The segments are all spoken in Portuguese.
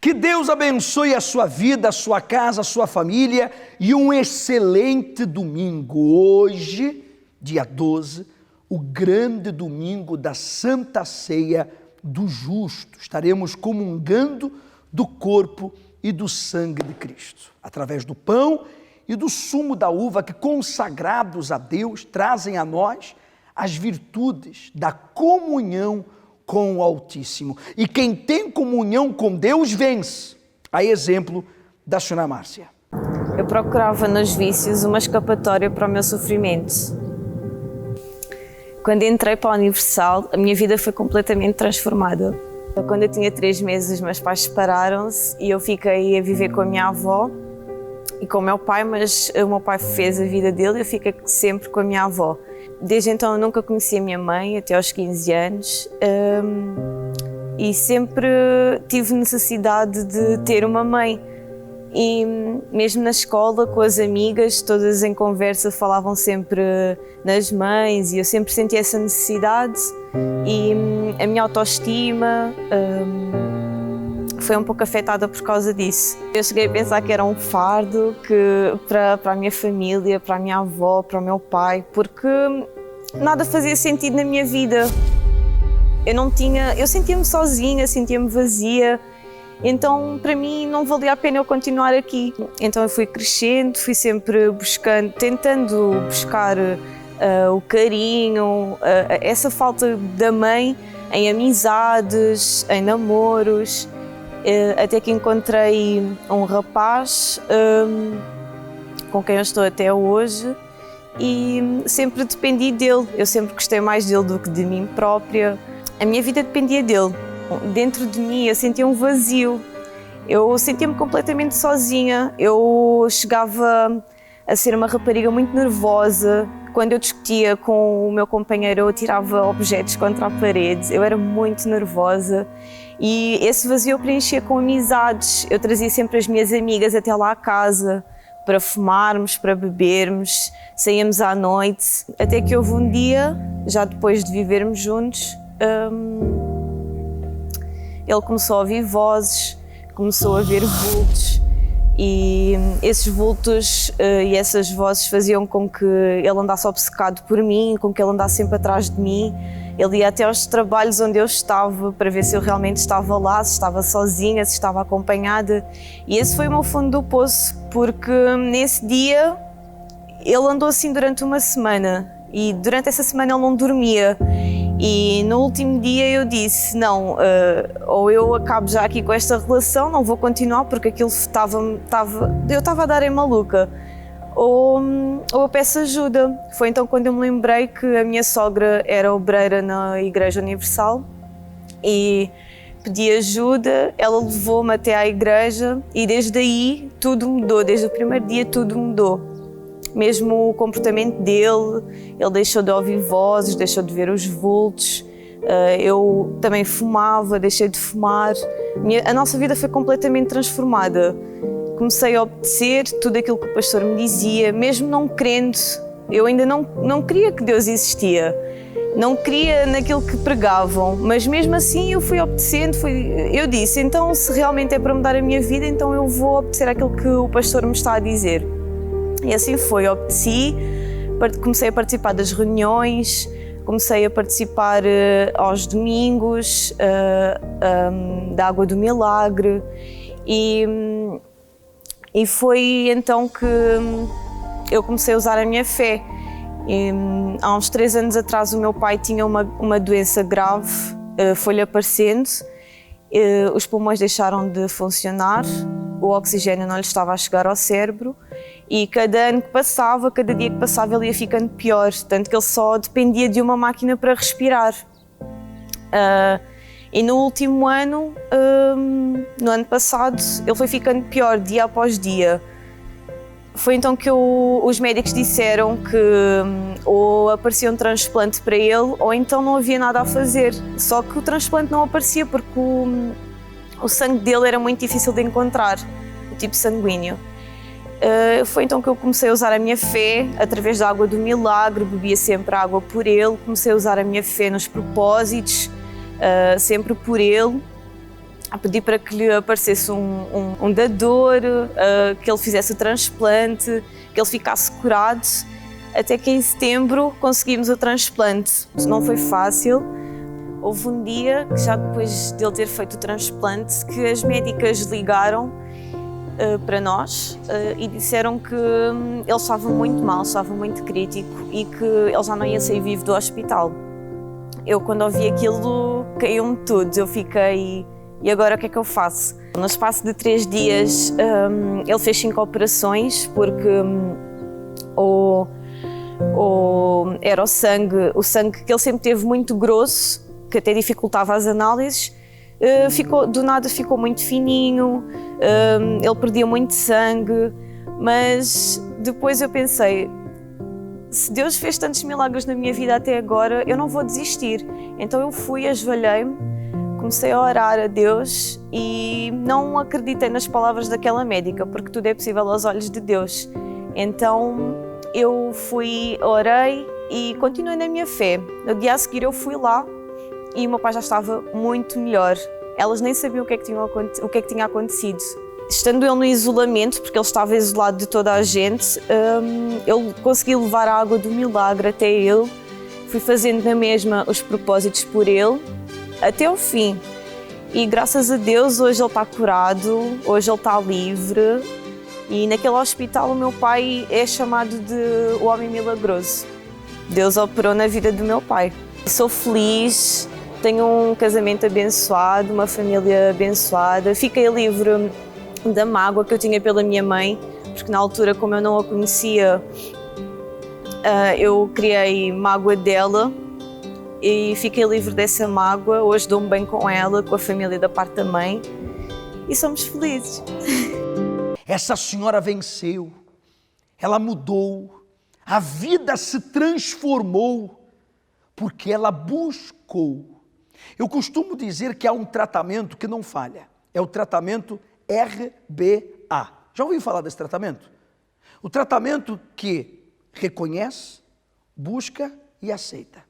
Que Deus abençoe a sua vida, a sua casa, a sua família e um excelente domingo. Hoje, dia 12, o grande domingo da Santa Ceia do Justo. Estaremos comungando do corpo e do sangue de Cristo, através do pão e do sumo da uva que, consagrados a Deus, trazem a nós as virtudes da comunhão com o Altíssimo. E quem tem comunhão com Deus vence, a exemplo da senhora Márcia. Eu procurava nos vícios uma escapatória para o meu sofrimento. Quando entrei para a Universal, a minha vida foi completamente transformada. Quando eu tinha 3 meses, os meus pais separaram-se e eu fiquei a viver com a minha avó e com o meu pai, mas o meu pai fez a vida dele e eu fiquei sempre com a minha avó. Desde então eu nunca conheci a minha mãe, até aos 15 anos, e sempre tive necessidade de ter uma mãe. E mesmo na escola, com as amigas, todas em conversa falavam sempre nas mães e eu sempre senti essa necessidade e a minha autoestima foi um pouco afetada por causa disso. Eu cheguei a pensar que era um fardo para a minha família, para a minha avó, para o meu pai, porque nada fazia sentido na minha vida. Eu sentia-me sozinha, sentia-me vazia. Então, para mim, não valia a pena eu continuar aqui. Então, eu fui crescendo, fui sempre tentando buscar o carinho, essa falta da mãe em amizades, em namoros, até que encontrei um rapaz com quem eu estou até hoje e sempre dependi dele. Eu sempre gostei mais dele do que de mim própria. A minha vida dependia dele. Dentro de mim eu sentia um vazio, eu sentia-me completamente sozinha, eu chegava a ser uma rapariga muito nervosa. Quando eu discutia com o meu companheiro eu atirava objetos contra a parede, eu era muito nervosa e esse vazio eu preenchia com amizades. Eu trazia sempre as minhas amigas até lá à casa para fumarmos, para bebermos, saíamos à noite, até que houve um dia, já depois de vivermos juntos, ele começou a ouvir vozes, começou a ver vultos e esses vultos e essas vozes faziam com que ele andasse obcecado por mim, com que ele andasse sempre atrás de mim. Ele ia até aos trabalhos onde eu estava para ver se eu realmente estava lá, se estava sozinha, se estava acompanhada. E esse foi o meu fundo do poço, porque nesse dia ele andou assim durante uma semana e durante essa semana ele não dormia. E no último dia eu disse, não, ou eu acabo já aqui com esta relação, não vou continuar porque aquilo eu estava a dar em maluca, ou eu peço ajuda. Foi então quando eu me lembrei que a minha sogra era obreira na Igreja Universal e pedi ajuda, ela levou-me até à igreja e desde aí tudo mudou, desde o primeiro dia tudo mudou. Mesmo o comportamento dele, ele deixou de ouvir vozes, deixou de ver os vultos. Eu também fumava, deixei de fumar. A nossa vida foi completamente transformada. Comecei a obedecer tudo aquilo que o pastor me dizia, mesmo não crendo. Eu ainda não queria que Deus existia, não queria naquilo que pregavam, mas mesmo assim eu fui obedecendo. Eu disse, então se realmente é para mudar a minha vida, então eu vou obedecer àquilo que o pastor me está a dizer. E assim foi, obedeci, comecei a participar das reuniões, comecei a participar aos domingos, da Água do Milagre e foi então que eu comecei a usar a minha fé. Há uns 3 anos atrás o meu pai tinha uma doença grave, foi-lhe aparecendo, os pulmões deixaram de funcionar, o oxigênio não lhe estava a chegar ao cérebro e cada ano que passava, cada dia que passava ele ia ficando pior, tanto que ele só dependia de uma máquina para respirar. E no último ano, no ano passado, ele foi ficando pior dia após dia. Foi então que os médicos disseram que ou aparecia um transplante para ele ou então não havia nada a fazer. Só que o transplante não aparecia porque o sangue dele era muito difícil de encontrar, o tipo sanguíneo. Foi então que eu comecei a usar a minha fé através da Água do Milagre, bebia sempre água por ele, comecei a usar a minha fé nos propósitos, sempre por ele. a pedir para que lhe aparecesse um dador, que ele fizesse o transplante, que ele ficasse curado, até que em setembro conseguimos o transplante. Não foi fácil. Houve um dia, que já depois de ele ter feito o transplante, que as médicas ligaram para nós e disseram que ele estava muito mal, estava muito crítico e que ele já não ia sair vivo do hospital. Eu, quando ouvi aquilo, caiu-me tudo. Eu fiquei, e agora o que é que eu faço? No espaço de 3 dias, ele fez 5 operações, porque era o sangue que ele sempre teve muito grosso, que até dificultava as análises, do nada ficou muito fininho, ele perdia muito sangue, mas depois eu pensei, se Deus fez tantos milagres na minha vida até agora, eu não vou desistir. Então eu fui, ajoelhei-me, comecei a orar a Deus e não acreditei nas palavras daquela médica, porque tudo é possível aos olhos de Deus. Então eu fui, orei e continuei na minha fé. No dia a seguir eu fui lá e o meu pai já estava muito melhor. Elas nem sabiam o que é que tinha acontecido. Estando ele no isolamento, porque ele estava isolado de toda a gente, eu consegui levar a água do milagre até ele. Fui fazendo na mesma os propósitos por ele, até o fim. E graças a Deus hoje ele está curado, hoje ele está livre. E naquele hospital o meu pai é chamado de o homem milagroso. Deus operou na vida do meu pai. Sou feliz, tenho um casamento abençoado, uma família abençoada. Fiquei livre da mágoa que eu tinha pela minha mãe, porque na altura, como eu não a conhecia, eu criei mágoa dela e fiquei livre dessa mágoa. Hoje dou-me bem com ela, com a família da parte da mãe e somos felizes. Essa senhora venceu, ela mudou, a vida se transformou porque ela buscou. Eu costumo dizer que há um tratamento que não falha, é o tratamento RBA. Já ouviu falar desse tratamento? O tratamento que reconhece, busca e aceita.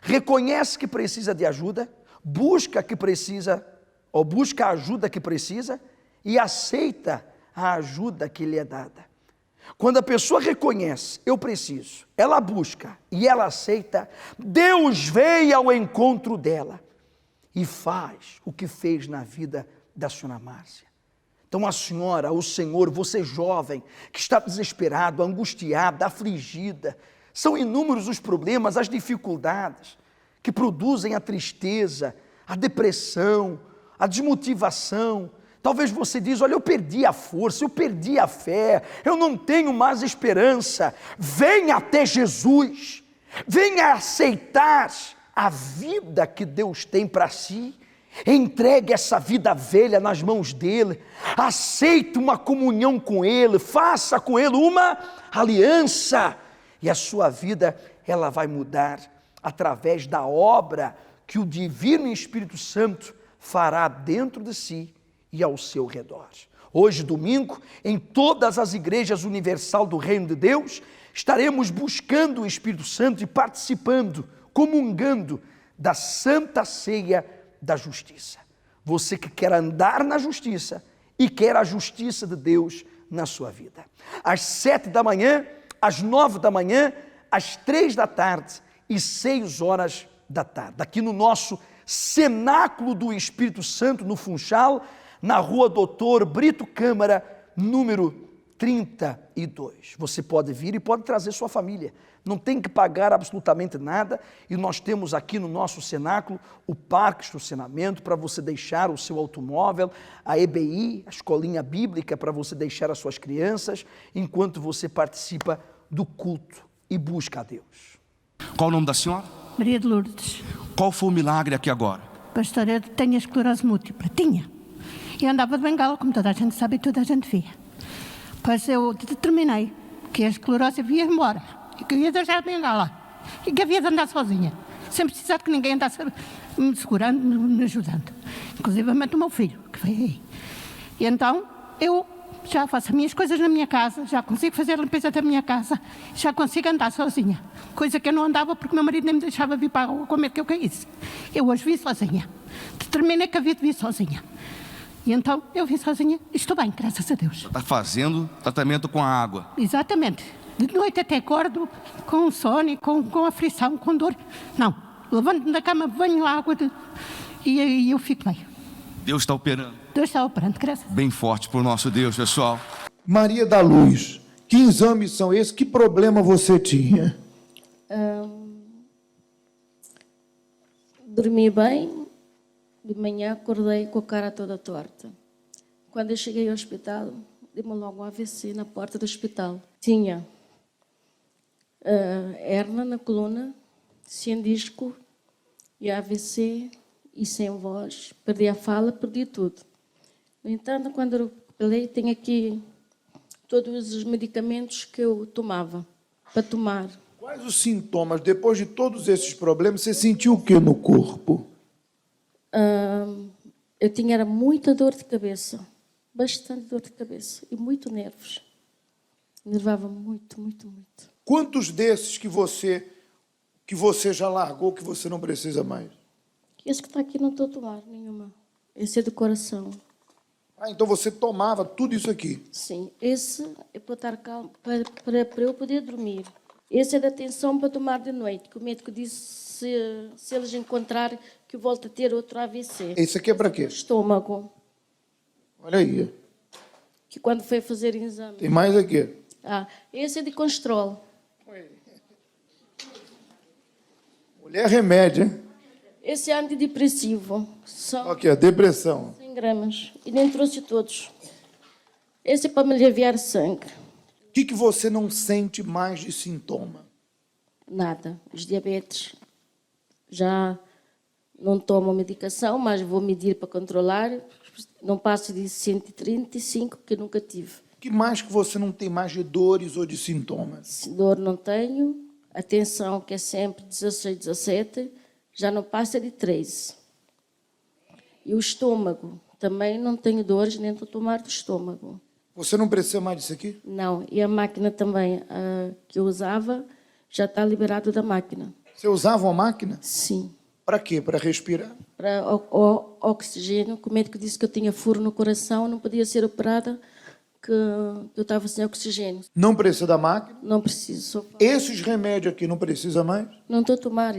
Reconhece que precisa de ajuda, busca a ajuda que precisa e aceita a ajuda que lhe é dada. Quando a pessoa reconhece, eu preciso, ela busca e ela aceita, Deus vem ao encontro dela e faz o que fez na vida da senhora Márcia. Então a senhora, o senhor, você jovem, que está desesperado, angustiada, afligida, são inúmeros os problemas, as dificuldades que produzem a tristeza, a depressão, a desmotivação. Talvez você diz, olha, eu perdi a força, eu perdi a fé, eu não tenho mais esperança. Venha até Jesus, venha aceitar a vida que Deus tem para si. Entregue essa vida velha nas mãos dele, aceite uma comunhão com ele, faça com ele uma aliança e a sua vida ela vai mudar através da obra que o Divino Espírito Santo fará dentro de si e ao seu redor. Hoje, domingo, em todas as igrejas universal do Reino de Deus, estaremos buscando o Espírito Santo e participando, comungando da Santa Ceia da Justiça. Você que quer andar na justiça e quer a justiça de Deus na sua vida. Às 7 da manhã, às 9 da manhã, às 3 da tarde e 6 horas da tarde. Aqui no nosso Cenáculo do Espírito Santo, no Funchal, na rua Doutor Brito Câmara, número 32. Você pode vir e pode trazer sua família. Não tem que pagar absolutamente nada e nós temos aqui no nosso cenáculo o parque de estacionamento para você deixar o seu automóvel, a EBI, a escolinha bíblica para você deixar as suas crianças enquanto você participa do culto e busca a Deus. Qual o nome da senhora? Maria de Lourdes. Qual foi o milagre aqui agora? Pastor, eu tenho esclerose múltipla. Tinha. E andava de bengala, como toda a gente sabe e toda a gente via. Pois eu determinei que a esclerose ia embora. E que eu ia deixar a bengala. E que havia de andar sozinha. Sem precisar que ninguém andasse me segurando, me ajudando. Inclusive o meu filho, que veio aí. E então, eu já faço as minhas coisas na minha casa, já consigo fazer a limpeza da minha casa, já consigo andar sozinha. Coisa que eu não andava porque meu marido nem me deixava vir para a rua com medo que eu caísse. Eu hoje vim sozinha. Determinei que havia de vir sozinha. E então eu vim sozinha e estou bem, graças a Deus. Está fazendo tratamento com a água. Exatamente. De noite até acordo com sono, com aflição, com dor. Não, levanto-me da cama, banho água e eu fico bem. Deus está operando. Deus está operando, graças a Deus. Bem forte para o nosso Deus, pessoal. Maria da Luz, que exames são esses? Que problema você tinha? Dormi bem, de manhã acordei com a cara toda torta. Quando eu cheguei ao hospital, dei-me logo um AVC na porta do hospital. Tinha hernia na coluna, sem disco e AVC e sem voz. Perdi a fala, perdi tudo. No entanto, quando eu recuperei, tenho aqui todos os medicamentos que eu tomava para tomar. Quais os sintomas? Depois de todos esses problemas, você sentiu o que no corpo? Eu tinha muita dor de cabeça, bastante dor de cabeça e muito nervos. Nervava muito, muito, muito. Quantos desses que você já largou, que você não precisa mais? Esse que está aqui não estou a tomar nenhuma. Esse é do coração. Ah, então você tomava tudo isso aqui? Sim, esse é para estar calmo, para eu poder dormir. Esse é da atenção para tomar de noite, que o médico disse se eles encontrarem que eu volto a ter outro AVC. Esse aqui é para quê? Estômago, Olha aí. que quando foi fazer exame. Tem mais aqui. Esse é de colesterol. Mulher remédio, hein? Esse é antidepressivo. Só Aqui, a depressão. 100 gramas. E nem trouxe todos. Esse é para me aliviar sangue. O que você não sente mais de sintoma? Nada. Os diabetes já não tomo medicação, mas vou medir para controlar. Não passo de 135, que nunca tive. O que mais que você não tem mais de dores ou de sintomas? Dor não tenho. A tensão, que é sempre 16, 17, já não passa de 13. E o estômago, também não tenho dores, nem estou a tomar do estômago. Você não precisa mais disso aqui? Não, e a máquina também que eu usava, já está liberado da máquina. Você usava uma máquina? Sim. Para quê? Para respirar? Para oxigênio, o médico disse que eu tinha furo no coração, não podia ser operada, que eu estava sem oxigênio. Não precisa da máquina? Não preciso. Esses remédios aqui não precisa mais? Não estou a tomar.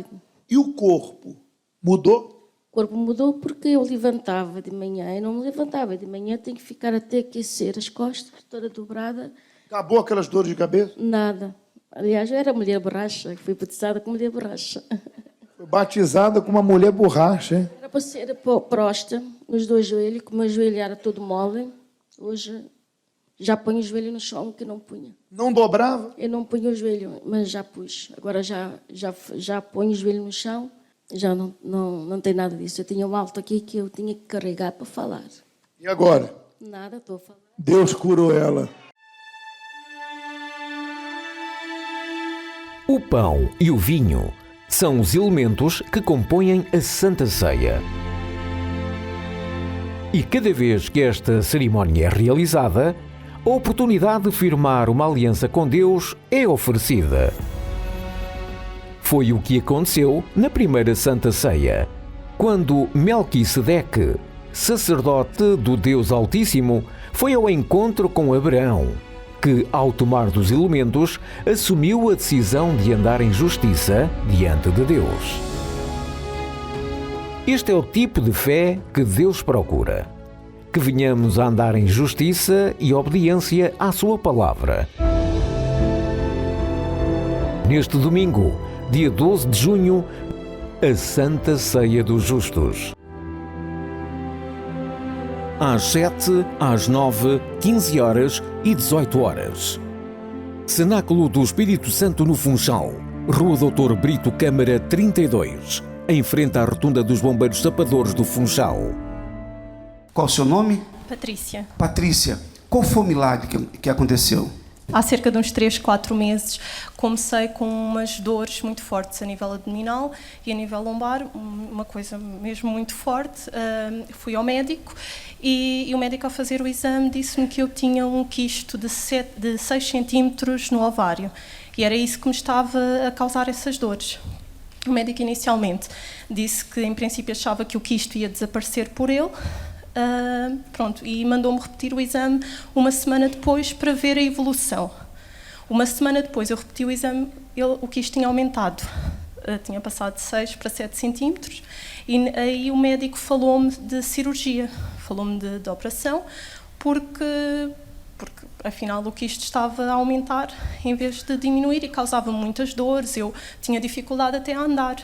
E o corpo? Mudou? O corpo mudou porque eu levantava de manhã. Eu não me levantava de manhã, tenho que ficar até aquecer as costas, toda dobrada. Acabou aquelas dores de cabeça? Nada. Aliás, eu era mulher borracha, fui batizada com mulher borracha. Foi batizada com uma mulher borracha, hein? Era para ser prosta nos dois joelhos, que o meu joelho era todo mole. Hoje já ponho o joelho no chão, que não punha. Não dobrava? Eu não punho o joelho, mas já pus. Agora já ponho o joelho no chão, já não tem nada disso. Eu tinha um alto aqui que eu tinha que carregar para falar. E agora? Nada, estou a falar. Deus curou ela. O pão e o vinho são os elementos que compõem a Santa Ceia. E cada vez que esta cerimónia é realizada, a oportunidade de firmar uma aliança com Deus é oferecida. Foi o que aconteceu na primeira Santa Ceia, quando Melquisedeque, sacerdote do Deus Altíssimo, foi ao encontro com Abraão, que, ao tomar dos elementos, assumiu a decisão de andar em justiça diante de Deus. Este é o tipo de fé que Deus procura. Que venhamos a andar em justiça e obediência à sua palavra. Neste domingo, dia 12 de junho, a Santa Ceia dos Justos. Às 7, às 9, 15 horas e 18 horas. Cenáculo do Espírito Santo no Funchal, Rua Doutor Brito Câmara 32, em frente à rotunda dos Bombeiros Sapadores do Funchal. Qual o seu nome? Patrícia. Patrícia, qual foi o milagre que aconteceu? Há cerca de uns 3, 4 meses comecei com umas dores muito fortes a nível abdominal e a nível lombar, uma coisa mesmo muito forte. Fui ao médico e o médico, ao fazer o exame, disse-me que eu tinha um quisto de 6 centímetros no ovário e era isso que me estava a causar essas dores. O médico inicialmente disse que em princípio achava que o quisto ia desaparecer por ele, Pronto, e mandou-me repetir o exame uma semana depois para ver a evolução. Uma semana depois eu repeti o exame, o quisto tinha aumentado. Tinha passado de 6 para 7 centímetros e aí o médico falou-me de cirurgia, falou-me de operação, porque afinal o quisto estava a aumentar em vez de diminuir e causava muitas dores, eu tinha dificuldade até a andar.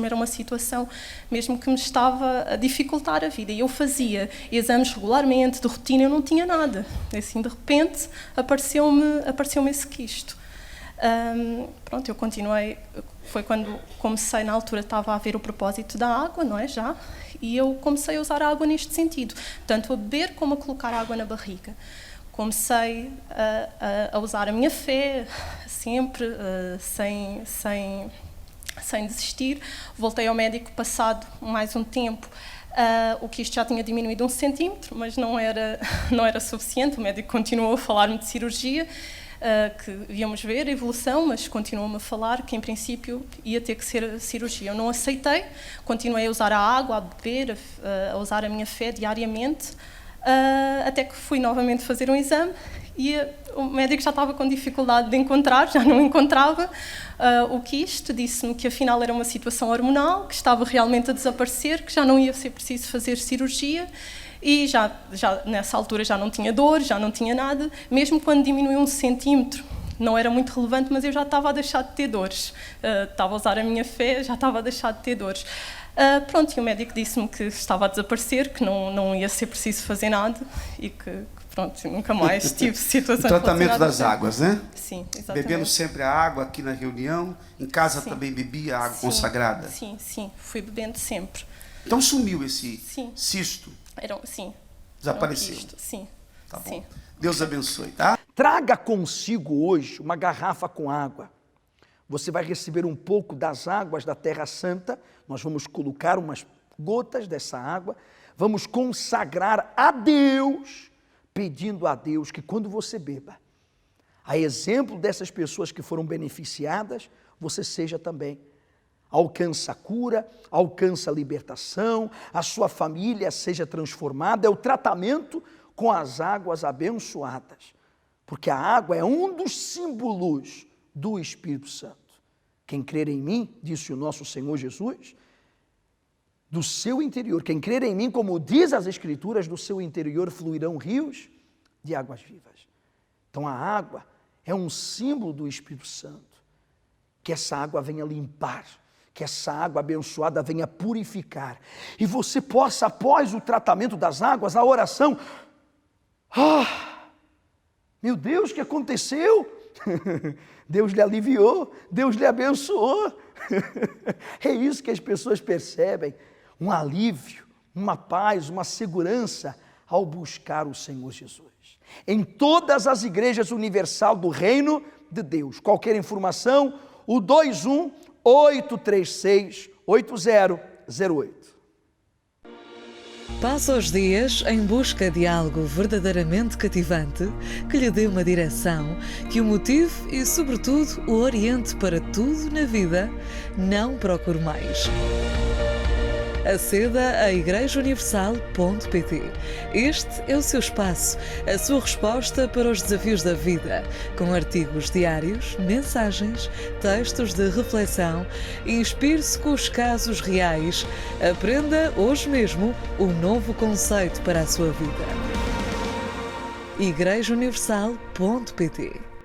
Era uma situação mesmo que me estava a dificultar a vida. E eu fazia exames regularmente, de rotina, eu não tinha nada. E assim, de repente, apareceu-me esse quisto. Pronto, eu continuei, foi quando comecei, na altura estava a ver o propósito da água, não é, já? E eu comecei a usar a água neste sentido, tanto a beber como a colocar água na barriga. Comecei a usar a minha fé, sempre, sem desistir. Voltei ao médico passado mais um tempo. O quisto já tinha diminuído 1 centímetro, mas não era suficiente. O médico continuou a falar-me de cirurgia, que íamos ver a evolução, mas continuou-me a falar que, em princípio, ia ter que ser a cirurgia. Eu não aceitei, continuei a usar a água, a beber, a usar a minha fé diariamente, até que fui novamente fazer um exame e o médico já estava com dificuldade de encontrar, já não encontrava o quisto, disse-me que afinal era uma situação hormonal, que estava realmente a desaparecer, que já não ia ser preciso fazer cirurgia e já nessa altura já não tinha dor, já não tinha nada, mesmo quando diminuiu 1 centímetro. Não era muito relevante, mas eu já estava a deixar de ter dores. Estava a usar a minha fé, já estava a deixar de ter dores. Pronto, e o médico disse-me que estava a desaparecer, que não ia ser preciso fazer nada e que pronto, nunca mais tive situações. O tratamento das águas, né? Sim, exatamente. Bebendo sempre a água aqui na reunião, em casa também bebia água consagrada? Sim, fui bebendo sempre. Então sumiu esse cisto? Desapareceu? Era um quisto, sim. Tá bom. Sim. Deus abençoe, tá? Traga consigo hoje uma garrafa com água. Você vai receber um pouco das águas da Terra Santa. Nós vamos colocar umas gotas dessa água. Vamos consagrar a Deus, pedindo a Deus que quando você beba, a exemplo dessas pessoas que foram beneficiadas, você seja também. Alcança a cura, alcança a libertação, a sua família seja transformada. É o tratamento com as águas abençoadas. Porque a água é um dos símbolos do Espírito Santo. Quem crer em mim, disse o nosso Senhor Jesus, do seu interior, quem crer em mim, como diz as Escrituras, do seu interior fluirão rios de águas vivas. Então a água é um símbolo do Espírito Santo. Que essa água venha limpar, que essa água abençoada venha purificar. E você possa, após o tratamento das águas, a oração, meu Deus, o que aconteceu? Deus lhe aliviou, Deus lhe abençoou. É isso que as pessoas percebem, um alívio, uma paz, uma segurança ao buscar o Senhor Jesus. Em todas as igrejas universal do Reino de Deus. Qualquer informação, o 21-836-8008. Passa os dias em busca de algo verdadeiramente cativante, que lhe dê uma direção, que o motive e, sobretudo, o oriente para tudo na vida. Não procure mais. Aceda a igrejauniversal.pt. Este é o seu espaço, a sua resposta para os desafios da vida, com artigos diários, mensagens, textos de reflexão. Inspire-se com os casos reais. Aprenda hoje mesmo um novo conceito para a sua vida. igrejauniversal.pt